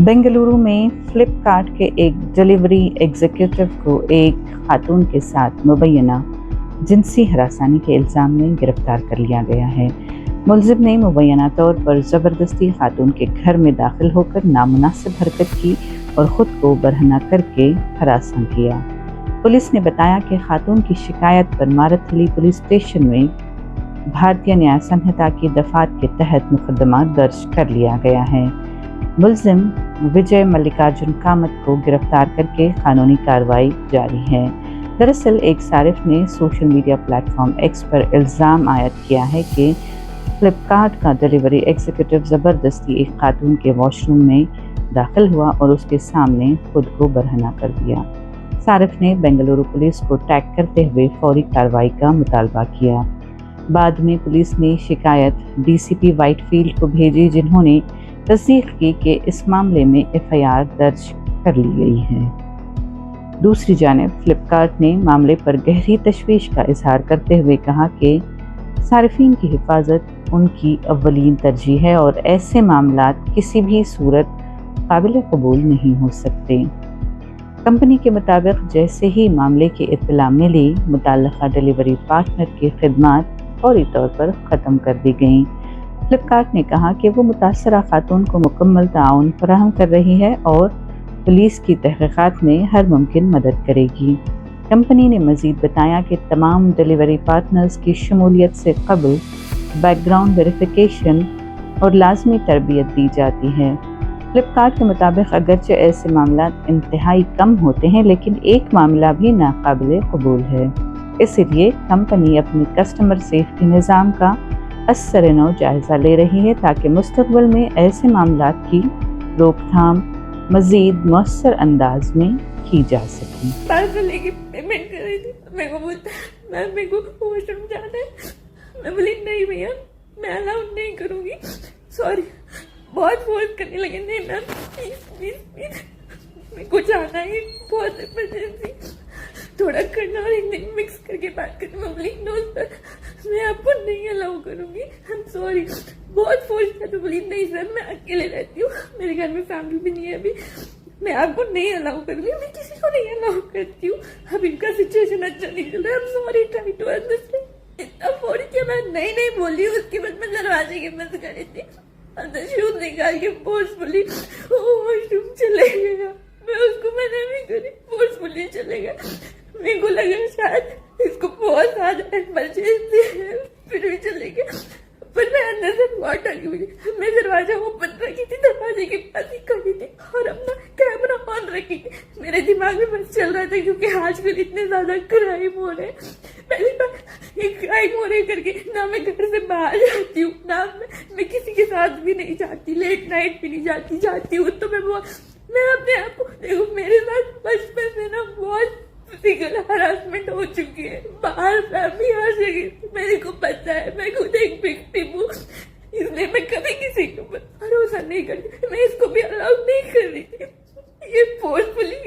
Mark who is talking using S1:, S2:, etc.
S1: बेंगलुरु में फ्लिपकार्ट के एक डिलीवरी एग्जीक्यूटिव को एक खातून के साथ मुबैना जिनसी हरासानी के इल्ज़ाम में गिरफ्तार कर लिया गया है। मुलजिम ने मुबैना तौर पर ज़बरदस्ती खातून के घर में दाखिल होकर नामुनासिब हरकत की और ख़ुद को बरहना करके हरासा किया। पुलिस ने बताया कि खातून की शिकायत पर मारथली पुलिस स्टेशन में भारतीय न्याय संहिता की दफ़ात के तहत मुकदमा दर्ज कर लिया गया है। मुलजिम विजय मल्लिकार्जुन कामत को गिरफ्तार करके कानूनी कार्रवाई जारी है। दरअसल एक सारिफ ने सोशल मीडिया प्लेटफॉर्म एक्स पर इल्ज़ाम आयद किया है कि फ्लिपकार्ट का डिलीवरी एग्जीक्यूटिव ज़बरदस्ती एक खातून के वॉशरूम में दाखिल हुआ और उसके सामने खुद को बरहना कर दिया। सारिफ ने बेंगलुरु पुलिस को टैग करते हुए फौरी कार्रवाई का मुतालबा किया। बाद में पुलिस ने शिकायत डीसीपी व्हाइटफील्ड को भेजी, जिन्होंने तस्दीक की कि इस मामले में एफआईआर दर्ज कर ली गई है। दूसरी जानिब फ्लिपकार्ट ने मामले पर गहरी तशवीश का इजहार करते हुए कहा कि सारिफीन की हिफाजत उनकी अव्वलीन तरजीह है और ऐसे मामलात किसी भी सूरत काबिल कबूल नहीं हो सकते। कंपनी के मुताबिक जैसे ही मामले की इत्तला मिली, मुतल्लिका डिलीवरी पार्टनर की खिदमात फौरी तौर पर ख़त्म कर दी गईं। फ्लिपकार्ट ने कहा कि वो मुतासरा खातून को मुकम्मल ताउन फराहम कर रही है और पुलिस की तहक़ीक़ात में हर मुमकिन मदद करेगी। कंपनी ने मज़ीद बताया कि तमाम डिलीवरी पार्टनर्स की शमूलियत से कबल बैकग्राउंड वेरिफिकेशन और लाजमी तरबियत दी जाती है। फ्लिपकार्ट के मुताबिक अगरचे ऐसे मामला इंतहाई कम होते हैं, लेकिन एक मामला भी नाकाबिल कबूल है। इसलिए कंपनी अपनी कस्टमर सेफ्टी निज़ाम का असर-ए-नौ जायज़ा ले रही है ताकि मुस्तक़बिल में ऐसे मामलात की रोकथाम मज़ीद मौसर अंदाज में की जा सके।
S2: पार्सल लेके पेमेंट कर रही थी, मेरे को बोलता है मैम मेरे को वॉशरूम जाना है। मैं बोली नहीं भैया, मैं अलाउड नहीं करूँगी, सॉरी। बहुत फोर्स करने लगे, नहीं मैम प्लीज प्लीज प्लीज मेरे को जाना है, बहुत इमरजेंसी, थोड़ा करना और एक दिन मिक्स करके बात करना। मैं बोली नो सर, मैं आपको नहीं अलाउ करूँगी, आई एम सॉरी। बहुत फोर्स किया तो बोली नहीं सर, मैं अकेले रहती हूँ, मेरे घर में फैमिली भी नहीं है अभी, मैं आपको नहीं अलाउ करूँगी, मैं किसी को नहीं अलाउ करती हूँ। अब इनका सिचुएशन अच्छा नहीं चल रहा है, I am sorry, try to understand. इतना फोर्स किया, मैं नहीं बोली। उसके बाद मैं दरवाजे के बंद कर थी, अंदर शूज निकाल के फोर्सफुली वॉशरूम चले गया। मैं उसको मना भी करी, फोर्सफुली चले गया। मेरे को लगा शायद इसको बहुत ज्यादा इमरजेंसी है, फिर भी चले गया। पर मैं अंदर से बहुत डरी हुई, मैं दरवाजा ओपन रखी थी, दरवाजे के पास ही खड़ी थी और अपना कैमरा ऑन रखी थी। मेरे दिमाग में बस चल रहा था क्योंकि आजकल इतने ज्यादा क्राइम हो रहे हैं, पहली बार ये क्राइम हो रहे करके ना मैं घर से बाहर जाती हूँ, ना मैं किसी के साथ भी नहीं जाती, लेट नाइट भी नहीं जाती हूँ तो मैं अपने आप को देखो, मेरे साथ बचपन से ना बहुत फिजिकल हरासमेंट हो चुकी है, बाहर फैमिली हर जगह, मेरे को पता है, मैं खुद एक विक्टिम हूँ, इसलिए मैं कभी किसी के ऊपर भरोसा नहीं करती। मैं इसको भी अलाउ नहीं कर रही थी, ये फोर्सफुली